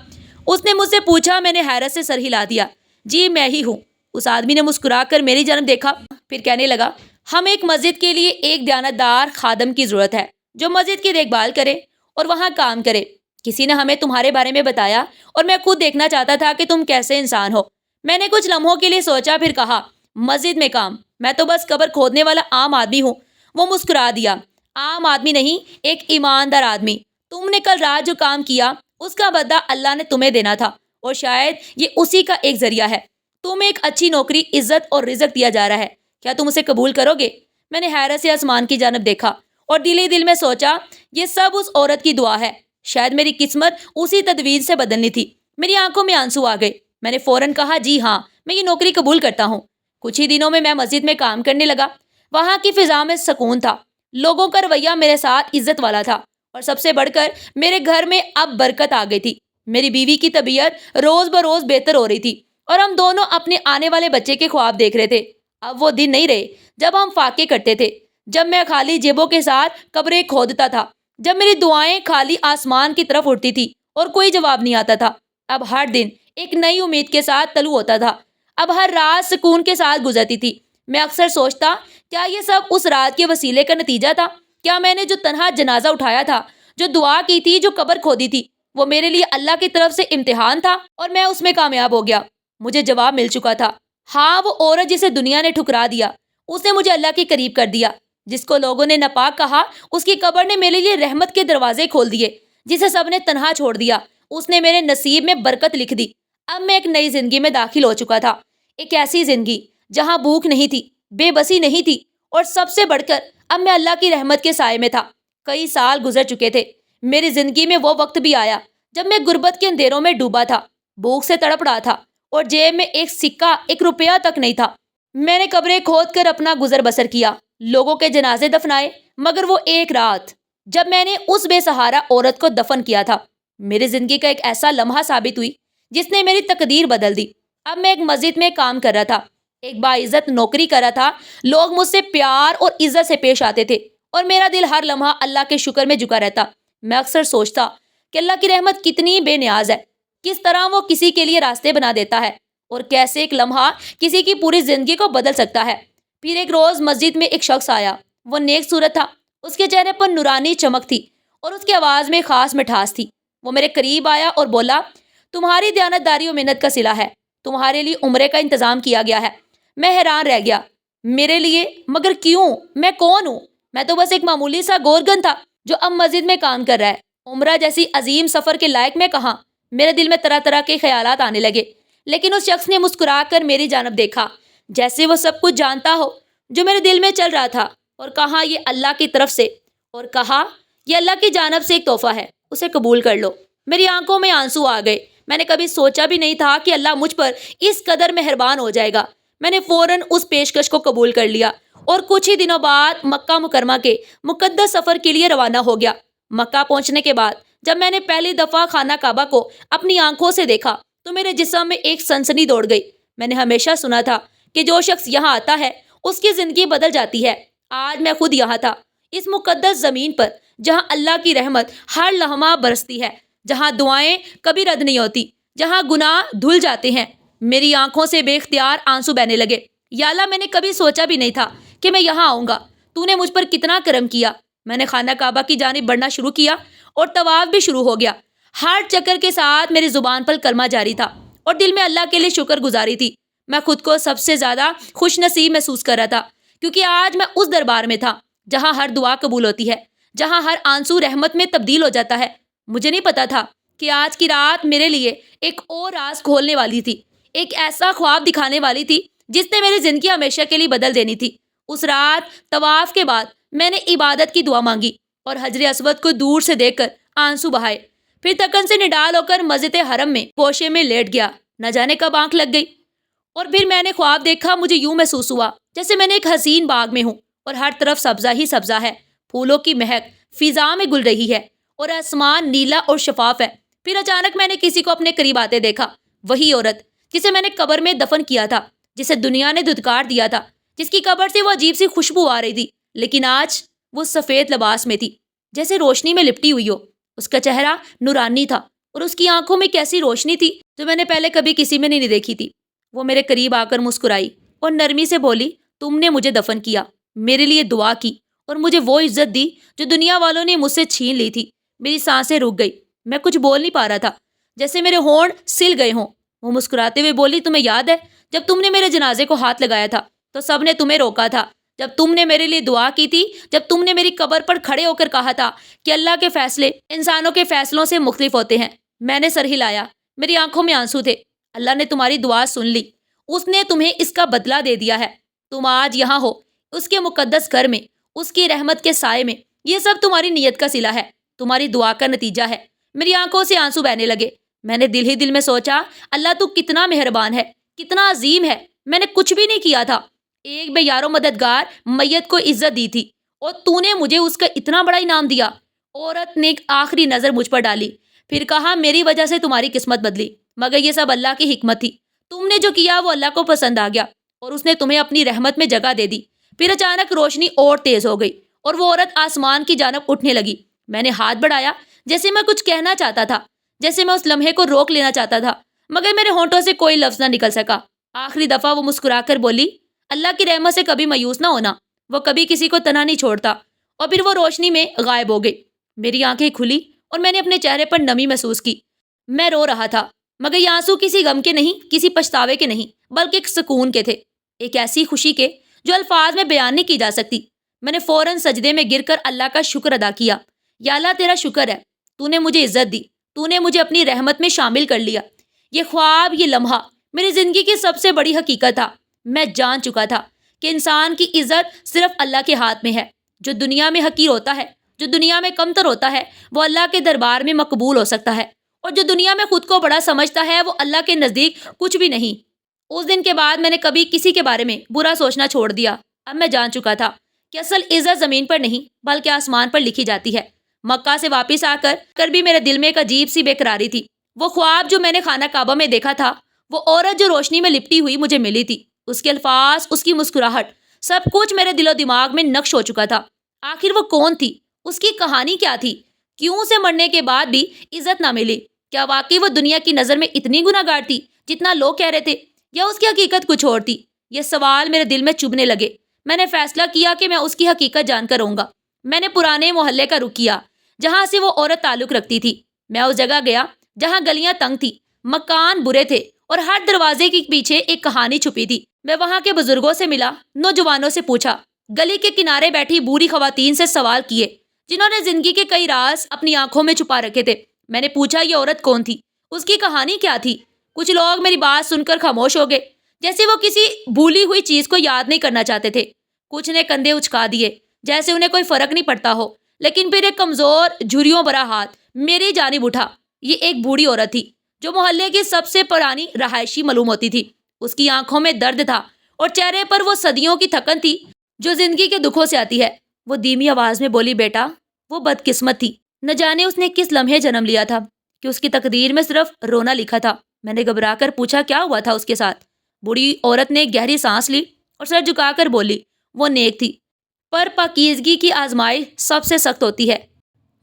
اس نے مجھ سے پوچھا۔ میں نے حیرت سے سر ہلا دیا۔ جی میں ہی ہوں۔ اس آدمی نے مسکرا کر میری جانب دیکھا، پھر کہنے لگا، ہم ایک مسجد کے لیے ایک دیانتدار خادم کی ضرورت ہے جو مسجد کی دیکھ بھال کرے اور وہاں کام کرے۔ کسی نے ہمیں تمہارے بارے میں بتایا اور میں خود دیکھنا چاہتا تھا کہ تم کیسے انسان ہو۔ میں نے کچھ لمحوں کے لیے سوچا، پھر کہا، مسجد میں کام؟ میں تو بس قبر کھودنے والا عام آدمی ہوں۔ وہ مسکرا دیا۔ عام آدمی نہیں، ایک ایماندار آدمی۔ تم نے کل رات جو کام کیا اس کا بدلہ اللہ نے تمہیں دینا تھا اور شاید یہ اسی کا ایک ذریعہ ہے۔ تمہیں ایک اچھی نوکری، عزت اور رزق دیا جا رہا ہے۔ کیا تم اسے قبول کرو گے؟ میں نے حیرت سے آسمان کی جانب دیکھا اور دل ہی دل میں سوچا، یہ سب اس عورت کی دعا ہے۔ شاید میری قسمت اسی تدبیر سے بدلنی تھی۔ میری آنکھوں میں آنسو آ گئے۔ میں نے فوراً کہا، جی ہاں، میں یہ نوکری قبول کرتا ہوں۔ کچھ ہی دنوں میں مسجد میں کام کرنے لگا۔ وہاں کی فضا میں سکون تھا، لوگوں کا رویہ میرے ساتھ عزت والا تھا، اور سب سے بڑھ کر میرے گھر میں اب برکت آ گئی تھی۔ میری بیوی کی طبیعت روز بروز بہتر ہو رہی تھی اور ہم دونوں اپنے آنے والے بچے کے خواب دیکھ رہے تھے۔ اب وہ دن نہیں رہے جب ہم فاقے کرتے تھے، جب میں خالی جیبوں کے ساتھ قبریں کھودتا تھا، جب میری دعائیں خالی آسمان کی طرف اٹھتی تھی اور کوئی جواب نہیں آتا تھا۔ اب ہر دن ایک نئی امید کے ساتھ طلوع ہوتا تھا۔ اب ہر رات سکون کے ساتھ گزرتی تھی۔ میں اکثر سوچتا، کیا یہ سب اس رات کے وسیلے کا نتیجہ تھا؟ کیا میں نے جو تنہا جنازہ اٹھایا تھا، جو دعا کی تھی، جو قبر کھودی تھی، وہ میرے لیے اللہ کی طرف سے امتحان تھا اور میں اس میں کامیاب ہو گیا؟ مجھے جواب مل چکا تھا۔ ہاں، وہ عورت جسے دنیا نے ٹھکرا دیا، اس نے مجھے اللہ کے قریب کر دیا۔ جس کو لوگوں نے ناپاک کہا، اس کی قبر نے میرے لیے رحمت کے دروازے کھول دیے۔ جسے سب نے تنہا چھوڑ دیا، اس نے میرے نصیب میں برکت لکھ دی۔ اب میں ایک نئی زندگی میں داخل ہو چکا تھا، ایک ایسی زندگی جہاں بھوک نہیں تھی، بے بسی نہیں تھی، اور سب سے بڑھ کر اب میں اللہ کی رحمت کے سائے میں تھا۔ کئی سال گزر چکے تھے۔ میری زندگی میں وہ وقت بھی آیا جب میں غربت کے اندھیروں میں ڈوبا تھا، بھوک سے تڑپ رہا تھا اور جیب میں ایک سکہ، ایک روپیہ تک نہیں تھا۔ میں نے قبریں کھود کر اپنا گزر بسر کیا، لوگوں کے جنازے دفنائے، مگر وہ ایک رات جب میں نے اس بے سہارا عورت کو دفن کیا تھا، میری زندگی کا ایک ایسا لمحہ ثابت ہوئی جس نے میری تقدیر بدل دی۔ اب میں ایک مسجد میں کام کر رہا تھا، ایک باعزت نوکری کر رہا تھا۔ لوگ مجھ سے پیار اور عزت سے پیش آتے تھے اور میرا دل ہر لمحہ اللہ کے شکر میں جھکا رہتا۔ میں اکثر سوچتا کہ اللہ کی رحمت کتنی بے نیاز ہے، کس طرح وہ کسی کے لیے راستے بنا دیتا ہے اور کیسے ایک لمحہ کسی کی پوری زندگی کو بدل سکتا ہے۔ پھر ایک روز مسجد میں ایک شخص آیا۔ وہ نیک صورت تھا، اس کے چہرے پر نورانی چمک تھی اور اس کی آواز میں خاص مٹھاس تھی۔ وہ میرے قریب آیا اور بولا، تمہاری دیانتداری و محنت کا صلہ ہے، تمہارے لیے عمرے کا انتظام کیا گیا ہے۔ میں حیران رہ گیا، میرے لیے؟ مگر کیوں؟ میں کون ہوں؟ میں تو بس ایک معمولی سا گورگن تھا جو اب مسجد میں کام کر رہا ہے۔ عمرہ جیسی عظیم سفر کے لائق میں کہاں؟ میرے دل میں طرح طرح کے خیالات آنے لگے، لیکن اس شخص نے مسکرا کر میری جانب دیکھا جیسے وہ سب کچھ جانتا ہو جو میرے دل میں چل رہا تھا، اور کہا، یہ اللہ کی طرف سے، اور کہا، یہ اللہ کی جانب سے ایک تحفہ ہے، اسے قبول کر لو۔ میری آنکھوں میں آنسو آ گئے۔ میں نے کبھی سوچا بھی نہیں تھا کہ اللہ مجھ پر اس قدر مہربان ہو جائے گا۔ میں نے فوراً اس پیشکش کو قبول کر لیا اور کچھ ہی دنوں بعد مکہ مکرمہ کے مقدس سفر کے لیے روانہ ہو گیا۔ مکہ پہنچنے کے بعد جب میں نے پہلی دفعہ خانہ کعبہ کو اپنی آنکھوں سے دیکھا تو میرے جسم میں ایک سنسنی دوڑ گئی۔ میں نے ہمیشہ سنا تھا کہ جو شخص یہاں آتا ہے اس کی زندگی بدل جاتی ہے۔ آج میں خود یہاں تھا، اس مقدس زمین پر جہاں اللہ کی رحمت ہر لمحہ برستی ہے، جہاں دعائیں کبھی رد نہیں ہوتی، جہاں گناہ دھل جاتے ہیں۔ میری آنکھوں سے بے اختیار آنسو بہنے لگے۔ یا اللہ، میں نے کبھی سوچا بھی نہیں تھا کہ میں یہاں آؤں گا۔ تو نے مجھ پر کتنا کرم کیا۔ میں نے خانہ کعبہ کی جانب بڑھنا شروع کیا اور طواف بھی شروع ہو گیا۔ ہر چکر کے ساتھ میری زبان پر کلمہ جاری تھا اور دل میں اللہ کے لیے شکر گزاری تھی۔ میں خود کو سب سے زیادہ خوش نصیب محسوس کر رہا تھا، کیونکہ آج میں اس دربار میں تھا جہاں ہر دعا قبول ہوتی ہے، جہاں ہر آنسو رحمت میں تبدیل ہو جاتا ہے۔ مجھے نہیں پتا تھا کہ آج کی رات میرے لیے ایک اور راز کھولنے والی تھی، ایک ایسا خواب دکھانے والی تھی جس نے میری زندگی ہمیشہ کے لیے بدل دینی تھی۔ اس رات طواف کے بعد میں نے عبادت کی دعا مانگی اور حجر اسود کو دور سے دیکھ کر آنسو بہائے۔ پھر تھکن سے نڈال ہو کر مسجد حرم میں گوشے میں لیٹ گیا۔ نہ جانے کب آنکھ لگ گئی اور پھر میں نے خواب دیکھا۔ مجھے یوں محسوس ہوا جیسے میں نے ایک حسین باغ میں ہوں اور ہر طرف سبزہ ہی سبزہ ہے، پھولوں کی مہک فضا میں گل رہی ہے اور آسمان نیلا اور شفاف ہے۔ پھر اچانک میں نے کسی کو اپنے قریب آتے دیکھا، وہی عورت جسے میں نے قبر میں دفن کیا تھا، جسے دنیا نے دھتکار دیا تھا، جس کی قبر سے وہ عجیب سی خوشبو آ رہی تھی، لیکن آج وہ سفید لباس میں تھی، جیسے روشنی میں لپٹی ہوئی ہو۔ اس کا چہرہ نورانی تھا اور اس کی آنکھوں میں کیسی روشنی تھی جو میں نے پہلے کبھی کسی میں نہیں دیکھی تھی۔ وہ میرے قریب آ کر مسکرائی اور نرمی سے بولی، تم نے مجھے دفن کیا، میرے لیے دعا کی اور مجھے وہ عزت دی جو دنیا والوں نے مجھ سے چھین لی تھی۔ میری سانسیں رک گئی، میں کچھ بول نہیں پا رہا تھا، جیسے میرے ہونٹ سل گئے ہوں۔ وہ مسکراتے ہوئے بولی، تمہیں یاد ہے جب تم نے میرے جنازے کو ہاتھ لگایا تھا تو سب نے تمہیں روکا تھا، جب تم نے میرے لیے دعا کی تھی، جب تم نے میری قبر پر کھڑے ہو کر کہا تھا کہ اللہ کے فیصلے انسانوں کے فیصلوں سے مختلف ہوتے ہیں۔ میں نے سر ہلایا، میری آنکھوں میں آنسو تھے۔ اللہ نے تمہاری دعا سن لی، اس نے تمہیں اس کا بدلہ دے دیا ہے۔ تم آج یہاں ہو، اس کے مقدس گھر میں، اس کی رحمت کے سائے میں۔ یہ سب تمہاری نیت کا صلہ ہے، تمہاری دعا کا نتیجہ ہے۔ میری آنکھوں سے آنسو بہنے لگے۔ میں نے دل ہی دل میں سوچا، اللہ تو کتنا مہربان ہے، کتنا عظیم ہے، میں نے کچھ بھی نہیں کیا تھا۔ ایک بے یار و مددگار میت کو عزت دی تھی اور تو نے مجھے اس کا اتنا بڑا انعام دیا۔ عورت نے ایک آخری نظر مجھ پر ڈالی، پھر کہا، میری وجہ سے تمہاری قسمت بدلی، مگر یہ سب اللہ کی حکمت تھی۔ تم نے جو کیا وہ اللہ کو پسند آ گیا اور اس نے تمہیں اپنی رحمت میں جگہ دے دی۔ پھر اچانک روشنی اور تیز ہو گئی اور وہ عورت آسمان کی جانب اٹھنے لگی۔ میں نے ہاتھ بڑھایا جیسے میں کچھ کہنا چاہتا تھا، جیسے میں اس لمحے کو روک لینا چاہتا تھا، مگر میرے ہونٹوں سے کوئی لفظ نہ نکل سکا۔ آخری دفعہ وہ مسکرا کر بولی، اللہ کی رحمت سے کبھی مایوس نہ ہونا، وہ کبھی کسی کو تنہا نہیں چھوڑتا۔ اور پھر وہ روشنی میں غائب ہو گئی۔ میری آنکھیں کھلی اور میں نے اپنے چہرے پر نمی محسوس کی۔ میں رو رہا تھا، مگر یہ آنسو کسی غم کے نہیں، کسی پچھتاوے کے نہیں، بلکہ ایک سکون کے تھے، ایک ایسی خوشی کے جو الفاظ میں بیان نہیں کی جا سکتی۔ میں نے فوراً سجدے میں گر کر اللہ کا شکر ادا کیا۔ یا اللہ، تیرا شکر ہے، تو نے مجھے عزت دی، تو نے مجھے اپنی رحمت میں شامل کر لیا۔ یہ خواب، یہ لمحہ میری زندگی کی سب سے بڑی حقیقت تھا۔ میں جان چکا تھا کہ انسان کی عزت صرف اللہ کے ہاتھ میں ہے۔ جو دنیا میں حقیر ہوتا ہے، جو دنیا میں کمتر ہوتا ہے، وہ اللہ کے دربار میں مقبول ہو سکتا ہے، اور جو دنیا میں خود کو بڑا سمجھتا ہے وہ اللہ کے نزدیک کچھ بھی نہیں۔ اس دن کے بعد میں نے کبھی کسی کے بارے میں برا سوچنا چھوڑ دیا۔ اب میں جان چکا تھا کہ اصل عزت زمین پر نہیں بلکہ آسمان پر لکھی جاتی ہے۔ مکہ سے واپس آ کر بھی میرے دل میں ایک عجیب سی بے قراری تھی۔ وہ خواب جو میں نے خانہ کعبہ میں دیکھا تھا، وہ عورت جو روشنی میں لپٹی ہوئی مجھے ملی تھی، اس کے الفاظ، اس کی مسکراہٹ، سب کچھ میرے دل و دماغ میں نقش ہو چکا تھا۔ آخر وہ کون تھی؟ اس کی کہانی کیا تھی؟ کیوں اسے مرنے کے بعد بھی عزت نہ ملی؟ کیا واقعی وہ دنیا کی نظر میں اتنی گناہگار تھی جتنا لوگ کہہ رہے تھے، یا اس کی حقیقت کچھ اور تھی؟ یہ سوال میرے دل میں چبھنے لگے۔ میں نے فیصلہ کیا کہ میں اس کی حقیقت جان کر رہوں گا۔ میں نے پرانے محلے کا رخ کیا جہاں سے وہ عورت تعلق رکھتی تھی۔ میں اس جگہ گیا جہاں گلیاں تنگ تھی، مکان برے تھے اور ہر دروازے کے پیچھے ایک کہانی چھپی تھی۔ میں وہاں کے بزرگوں سے ملا، نوجوانوں سے پوچھا، گلی کے کنارے بیٹھی بوڑھی خواتین سے سوال کیے جنہوں نے زندگی کے کئی راز اپنی آنکھوں میں چھپا رکھے تھے۔ میں نے پوچھا، یہ عورت کون تھی؟ اس کی کہانی کیا تھی؟ کچھ لوگ میری بات سن کر خاموش ہو گئے، جیسے وہ کسی بھولی ہوئی چیز کو یاد نہیں کرنا چاہتے تھے۔ کچھ نے کندھے اچکا دیے جیسے انہیں کوئی فرق نہیں پڑتا ہو، لیکن پھر ایک کمزور جھریوں بھرا ہاتھ میری جانب اٹھا۔ یہ ایک بوڑھی عورت تھی جو محلے کی سب سے پرانی رہائشی معلوم ہوتی تھی۔ اس کی آنکھوں میں درد تھا اور چہرے پر وہ صدیوں کی تھکن تھی جو زندگی کے دکھوں سے آتی ہے۔ وہ دھیمی آواز میں بولی، بیٹا، وہ بدقسمت تھی، نہ جانے اس نے کس لمحے جنم لیا تھا کہ اس کی تقدیر میں صرف رونا لکھا تھا۔ میں نے گھبرا کر پوچھا، کیا ہوا تھا اس کے ساتھ؟ بوڑھی عورت نے گہری سانس لی اور سر جھکا کر بولی، وہ نیک تھی، پر پاکیزگی کی آزمائش سب سے سخت ہوتی ہے۔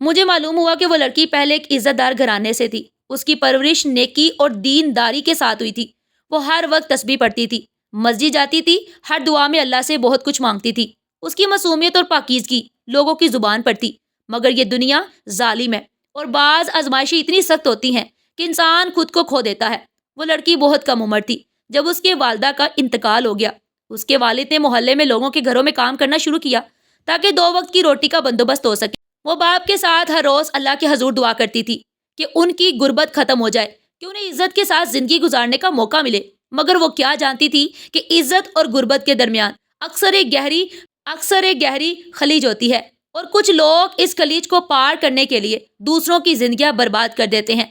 مجھے معلوم ہوا کہ وہ لڑکی پہلے ایک عزت دار گھرانے سے تھی۔ اس کی پرورش نیکی اور دینداری کے ساتھ ہوئی تھی۔ وہ ہر وقت تسبیح پڑھتی تھی، مسجد جاتی تھی، ہر دعا میں اللہ سے بہت کچھ مانگتی تھی۔ اس کی معصومیت اور پاکیزگی لوگوں کی زبان پر تھی، مگر یہ دنیا ظالم ہے اور بعض آزمائشیں اتنی سخت ہوتی ہیں کہ انسان خود کو کھو دیتا ہے۔ وہ لڑکی بہت کم عمر تھی جب اس کے والدہ کا انتقال ہو گیا۔ اس کے والد نے محلے میں لوگوں کے گھروں میں کام کرنا شروع کیا تاکہ 2 وقت کی روٹی کا بندوبست ہو سکے۔ وہ باپ کے ساتھ ہر روز اللہ کے حضور دعا کرتی تھی کہ ان کی غربت ختم ہو جائے، کہ انہیں عزت کے ساتھ زندگی گزارنے کا موقع ملے، مگر وہ کیا جانتی تھی کہ عزت اور غربت کے درمیان اکثر ایک گہری خلیج ہوتی ہے، اور کچھ لوگ اس خلیج کو پار کرنے کے لیے دوسروں کی زندگیاں برباد کر دیتے ہیں۔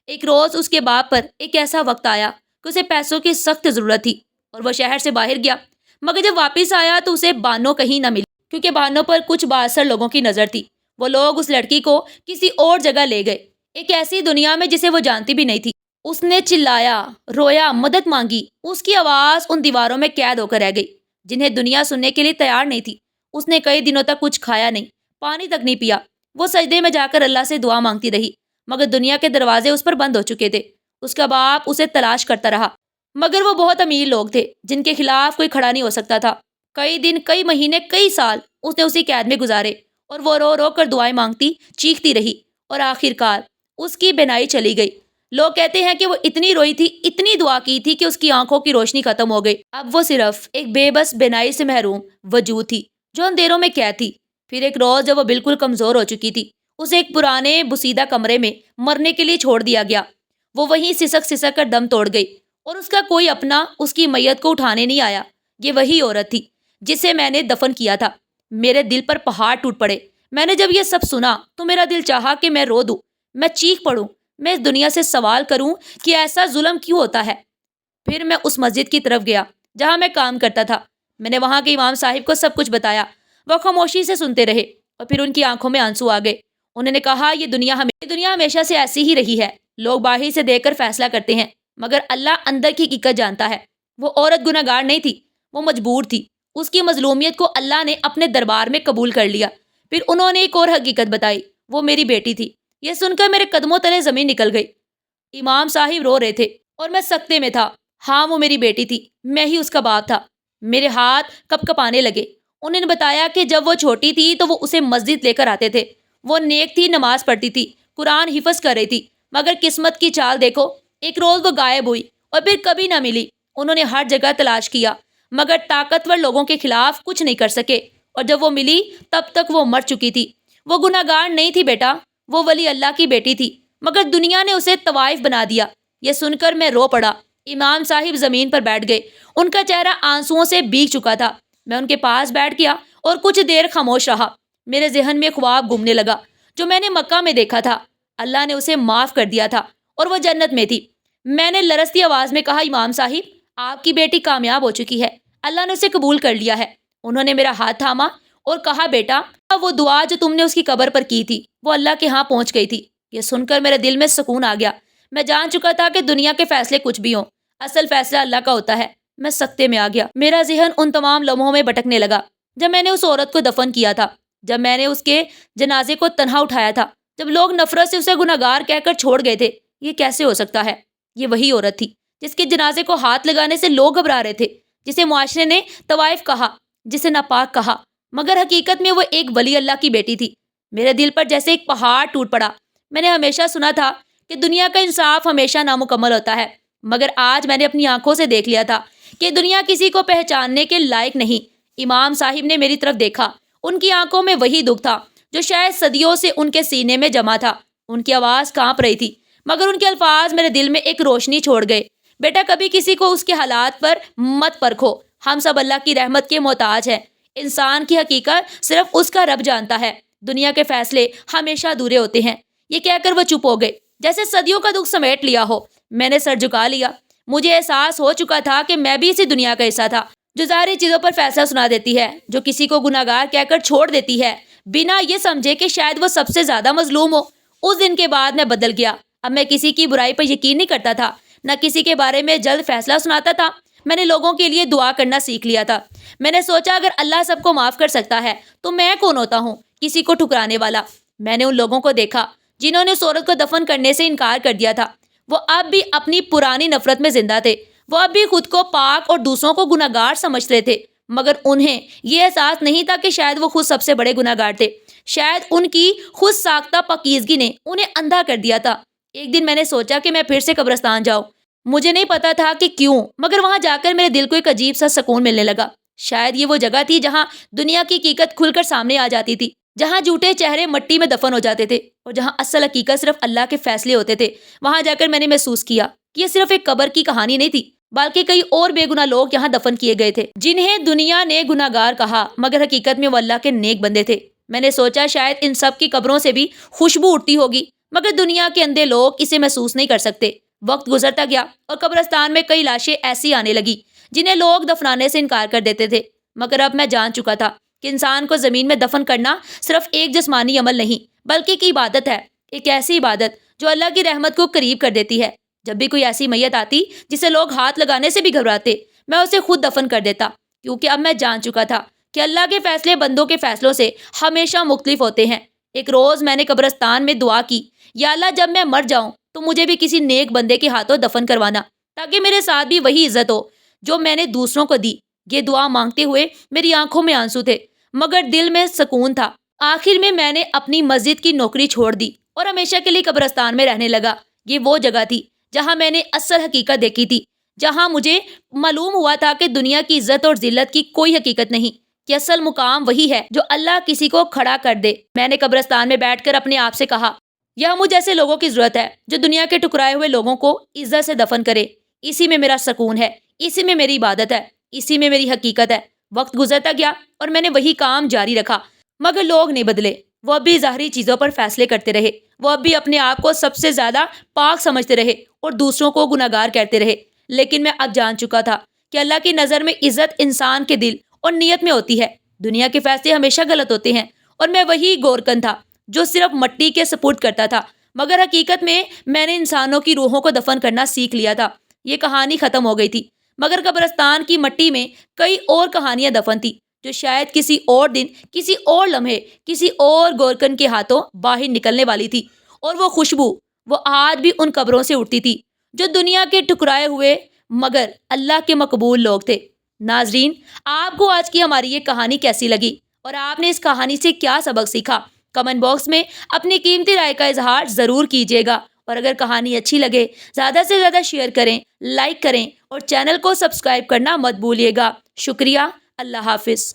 ایک روز اس کے باپ پر ایک ایسا وقت آیا کہ اسے پیسوں کی سخت ضرورت تھی اور وہ شہر سے باہر گیا، مگر جب واپس آیا تو اسے بانو کہیں نہ ملی، کیونکہ بانو پر کچھ بااثر لوگوں کی نظر تھی۔ وہ لوگ اس لڑکی کو کسی اور جگہ لے گئے، ایک ایسی دنیا میں جسے وہ جانتی بھی نہیں تھی۔ اس نے چلایا، رویا، مدد مانگی۔ اس کی آواز ان دیواروں میں قید ہو کر رہ گئی جنہیں دنیا سننے کے لیے تیار نہیں تھی۔ اس نے کئی دنوں تک کچھ کھایا نہیں، پانی تک نہیں پیا۔ وہ سجدے میں جا کر اللہ سے دعا مانگتی رہی، مگر دنیا کے دروازے اس پر بند ہو چکے تھے۔ اس کا باپ اسے تلاش کرتا رہا، مگر وہ بہت امیر لوگ تھے جن کے خلاف کوئی کھڑا نہیں ہو سکتا تھا۔ کئی دن، کئی مہینے، کئی سال اس نے اسی قید میں گزارے، اور وہ رو رو کر دعائیں مانگتی، چیختی رہی، اور آخر کار اس کی بینائی چلی گئی۔ لوگ کہتے ہیں کہ وہ اتنی روئی تھی، اتنی دعا کی تھی کہ اس کی آنکھوں کی روشنی ختم ہو گئی۔ اب وہ صرف ایک بے بس بینائی سے محروم وجود تھی جو اندھیروں میں قید تھی۔ پھر ایک روز جب وہ بالکل کمزور ہو چکی تھی، اسے ایک پرانے بسیدہ کمرے میں مرنے کے لیے چھوڑ دیا گیا۔ وہ وہیں سسک سسک کر دم توڑ گئی، اور اس کا کوئی اپنا اس کی میت کو اٹھانے نہیں آیا۔ یہ وہی عورت تھی جسے میں نے دفن کیا تھا۔ میرے دل پر پہاڑ ٹوٹ پڑے۔ میں نے جب یہ سب سنا تو میرا دل چاہا کہ میں رو دوں، میں چیخ پڑوں، میں اس دنیا سے سوال کروں کہ ایسا ظلم کیوں ہوتا ہے۔ پھر میں اس مسجد کی طرف گیا جہاں میں کام کرتا تھا۔ میں نے وہاں کے امام صاحب کو سب کچھ بتایا۔ وہ خاموشی سے سنتے رہے، اور پھر ان کی آنکھوں میں آنسو آ گئے۔ انہوں نے کہا، یہ دنیا ہمیشہ سے ایسی ہی رہی ہے۔ لوگ باہر سے دیکھ کر فیصلہ کرتے ہیں، مگر اللہ اندر کی حقیقت جانتا ہے۔ وہ عورت گناہ گار نہیں تھی، وہ مجبور تھی۔ اس کی مظلومیت کو اللہ نے اپنے دربار میں قبول کر لیا۔ پھر انہوں نے ایک اور حقیقت بتائی، وہ میری بیٹی تھی۔ یہ سن کر میرے قدموں تلے زمین نکل گئی۔ امام صاحب رو رہے تھے اور میں سکتے میں تھا۔ ہاں، وہ میری بیٹی تھی، میں ہی اس کا باپ تھا۔ میرے ہاتھ کپ کپانے لگے۔ انہوں نے بتایا کہ جب وہ چھوٹی تھی تو وہ اسے مسجد لے کر آتے تھے۔ وہ نیک تھی، نماز پڑھتی تھی، قرآن حفظ کر رہی تھی، مگر قسمت کی چال دیکھو، ایک روز وہ غائب ہوئی اور پھر کبھی نہ ملی۔ انہوں نے ہر جگہ تلاش کیا، مگر طاقتور لوگوں کے خلاف کچھ نہیں کر سکے، اور جب وہ ملی تب تک وہ مر چکی تھی۔ وہ گناہ گار نہیں تھی بیٹا، وہ ولی اللہ کی بیٹی تھی، مگر دنیا نے اسے طوائف بنا دیا۔ یہ سن کر میں رو پڑا۔ امام صاحب زمین پر بیٹھ گئے، ان کا چہرہ آنسوؤں سے بھیگ چکا تھا۔ میں ان کے پاس بیٹھ گیا اور کچھ دیر خاموش رہا۔ میرے ذہن میں خواب گھومنے لگا جو میں نے مکہ میں دیکھا تھا۔ اللہ نے اسے معاف کر دیا تھا اور وہ جنت میں تھی۔ میں نے لرزتی آواز میں کہا، امام صاحب، آپ کی بیٹی کامیاب ہو چکی ہے، اللہ نے اسے قبول کر لیا ہے۔ انہوں نے میرا ہاتھ تھاما اور کہا، بیٹا، وہ دعا جو تم نے اس کی قبر پر کی تھی وہ اللہ کے ہاں پہنچ گئی تھی۔ یہ سن کر میرے دل میں سکون آ گیا۔ میں جان چکا تھا کہ دنیا کے فیصلے کچھ بھی ہوں، اصل فیصلہ اللہ کا ہوتا ہے۔ میں سکتے میں آ گیا۔ میرا ذہن ان تمام لمحوں میں بھٹکنے لگا جب میں نے اس عورت کو دفن کیا تھا، جب میں نے اس کے جنازے کو تنہا اٹھایا تھا، جب لوگ نفرت سے اسے گناہ گار کہہ کر چھوڑ گئے تھے۔ یہ کیسے ہو سکتا ہے؟ یہ وہی عورت تھی جس کے جنازے کو ہاتھ لگانے سے لوگ گھبرا رہے تھے، جسے معاشرے نے طوائف کہا، جسے ناپاک کہا، مگر حقیقت میں وہ ایک ولی اللہ کی بیٹی تھی۔ میرے دل پر جیسے ایک پہاڑ ٹوٹ پڑا۔ میں نے ہمیشہ سنا تھا کہ دنیا کا انصاف ہمیشہ نامکمل ہوتا ہے، مگر آج میں نے اپنی آنکھوں سے دیکھ لیا تھا کہ دنیا کسی کو پہچاننے کے لائق نہیں۔ امام صاحب نے میری طرف دیکھا۔ ان کی آنکھوں میں وہی دکھ تھا جو شاید صدیوں سے ان کے سینے میں جمع تھا۔ ان کی آواز کانپ رہی تھی، مگر ان کے الفاظ میرے دل میں ایک روشنی چھوڑ گئے۔ بیٹا، کبھی کسی کو اس کے حالات پر مت پرکھو۔ ہم سب اللہ کی رحمت کے محتاج ہیں۔ انسان کی حقیقت صرف اس کا رب جانتا ہے۔ دنیا کے فیصلے ہمیشہ ادھورے ہوتے ہیں۔ یہ کہہ کر وہ چپ ہو گئے، جیسے صدیوں کا دکھ سمیٹ لیا ہو۔ میں نے سر جھکا لیا۔ مجھے احساس ہو چکا تھا کہ میں بھی اسی دنیا کا حصہ تھا جو ظاہری چیزوں پر فیصلہ سنا دیتی ہے، جو کسی کو گناہ گار کہہ کر چھوڑ دیتی ہے بنا یہ سمجھے کہ شاید وہ سب سے زیادہ مظلوم ہو۔ اس دن کے بعد میں بدل گیا۔ اب میں کسی کی برائی پر یقین نہیں کرتا تھا، نہ کسی کے بارے میں جلد فیصلہ سناتا تھا۔ میں نے لوگوں کے لیے دعا کرنا سیکھ لیا تھا۔ میں نے سوچا، اگر اللہ سب کو معاف کر سکتا ہے تو میں کون ہوتا ہوں کسی کو ٹھکرانے والا۔ میں نے ان لوگوں کو دیکھا جنہوں نے اس عورت کو دفن کرنے سے انکار کر دیا تھا۔ وہ اب بھی اپنی پرانی نفرت میں زندہ تھے۔ وہ اب بھی خود کو پاک اور دوسروں کو گناہ گار سمجھ رہے تھے، مگر انہیں یہ احساس نہیں تھا کہ شاید وہ خود سب سے بڑے گناہ گار تھے۔ شاید ان کی خود ساختہ پاکیزگی نے انہیں اندھا کر دیا تھا۔ ایک دن میں نے سوچا کہ میں پھر سے قبرستان جاؤں۔ مجھے نہیں پتا تھا کہ کیوں، مگر وہاں جا کر میرے دل کو ایک عجیب سا سکون ملنے لگا۔ شاید یہ وہ جگہ تھی جہاں دنیا کی حقیقت کھل کر سامنے آ جاتی تھی، جہاں جھوٹے چہرے مٹی میں دفن ہو جاتے تھے، اور جہاں اصل حقیقت صرف اللہ کے فیصلے ہوتے تھے۔ وہاں جا کر میں نے محسوس کیا کہ یہ صرف ایک قبر کی کہانی نہیں تھی، بلکہ کئی اور بے گناہ لوگ یہاں دفن کیے گئے تھے، جنہیں دنیا نے گناہ گار کہا، مگر حقیقت میں وہ اللہ کے نیک بندے تھے۔ میں نے سوچا شاید ان سب کی قبروں سے بھی خوشبو اٹھتی ہوگی، مگر دنیا کے اندھے لوگ اسے محسوس نہیں کر سکتے۔ وقت گزرتا گیا اور قبرستان میں کئی لاشیں ایسی آنے لگی جنہیں لوگ دفنانے سے انکار کر دیتے تھے، مگر اب میں جان چکا تھا کہ انسان کو زمین میں دفن کرنا صرف ایک جسمانی عمل نہیں، بلکہ ایک عبادت ہے، ایک ایسی عبادت جو اللہ کی رحمت کو قریب کر دیتی ہے۔ جب بھی کوئی ایسی میت آتی جسے لوگ ہاتھ لگانے سے بھی گھبراتے، میں اسے خود دفن کر دیتا، کیونکہ اب میں جان چکا تھا کہ اللہ کے فیصلے بندوں کے فیصلوں سے ہمیشہ مختلف ہوتے ہیں۔ ایک روز میں نے قبرستان میں دعا کی، یا اللہ جب میں مر جاؤں تو مجھے بھی کسی نیک بندے کے ہاتھوں دفن کروانا، تاکہ میرے ساتھ بھی وہی عزت ہو جو میں نے دوسروں کو دی۔ یہ دعا مانگتے ہوئے میری آنکھوں میں آنسو تھے، مگر دل میں سکون تھا۔ آخر میں نے اپنی مسجد کی نوکری چھوڑ دی اور ہمیشہ کے لیے قبرستان میں رہنے لگا۔ یہ وہ جگہ تھی جہاں میں نے اصل حقیقت دیکھی تھی، جہاں مجھے معلوم ہوا تھا کہ دنیا کی عزت اور ذلت کی کوئی حقیقت نہیں، کہ اصل مقام وہی ہے جو اللہ کسی کو کھڑا کر دے۔ میں نے قبرستان میں بیٹھ کر اپنے آپ سے کہا، یہاں مجھ جیسے لوگوں کی ضرورت ہے جو دنیا کے ٹکرائے ہوئے لوگوں کو عزت سے دفن کرے۔ اسی میں میرا سکون ہے، اسی میں میری عبادت ہے، اسی میں میری حقیقت ہے۔ وقت گزرتا گیا اور میں نے وہی کام جاری رکھا، مگر لوگ نہیں بدلے۔ وہ اب بھی ظاہری چیزوں پر فیصلے کرتے رہے، وہ اب بھی اپنے آپ کو سب سے زیادہ پاک سمجھتے رہے اور دوسروں کو گناہگار کہتے رہے۔ لیکن میں اب جان چکا تھا کہ اللہ کی نظر میں عزت انسان کے دل اور نیت میں ہوتی ہے۔ دنیا کے فیصلے ہمیشہ غلط ہوتے ہیں، اور میں وہی گورکن تھا جو صرف مٹی کے سپرد کرتا تھا، مگر حقیقت میں نے انسانوں کی روحوں کو دفن کرنا سیکھ لیا تھا۔ یہ کہانی ختم ہو گئی تھی، مگر قبرستان کی مٹی میں کئی اور کہانیاں دفن تھی، جو شاید کسی اور دن، کسی اور لمحے، کسی اور گورکن کے ہاتھوں باہر نکلنے والی تھی۔ اور وہ خوشبو، وہ آج بھی ان قبروں سے اٹھتی تھی جو دنیا کے ٹکرائے ہوئے مگر اللہ کے مقبول لوگ تھے۔ ناظرین، آپ کو آج کی ہماری یہ کہانی کیسی لگی اور آپ نے اس کہانی سے کیا سبق سیکھا؟ کمنٹ باکس میں اپنی قیمتی رائے کا اظہار ضرور کیجیے گا، اور اگر کہانی اچھی لگے زیادہ سے زیادہ شیئر کریں، لائک کریں اور چینل کو سبسکرائب کرنا مت بھولیے گا۔ شکریہ۔ اللہ حافظ۔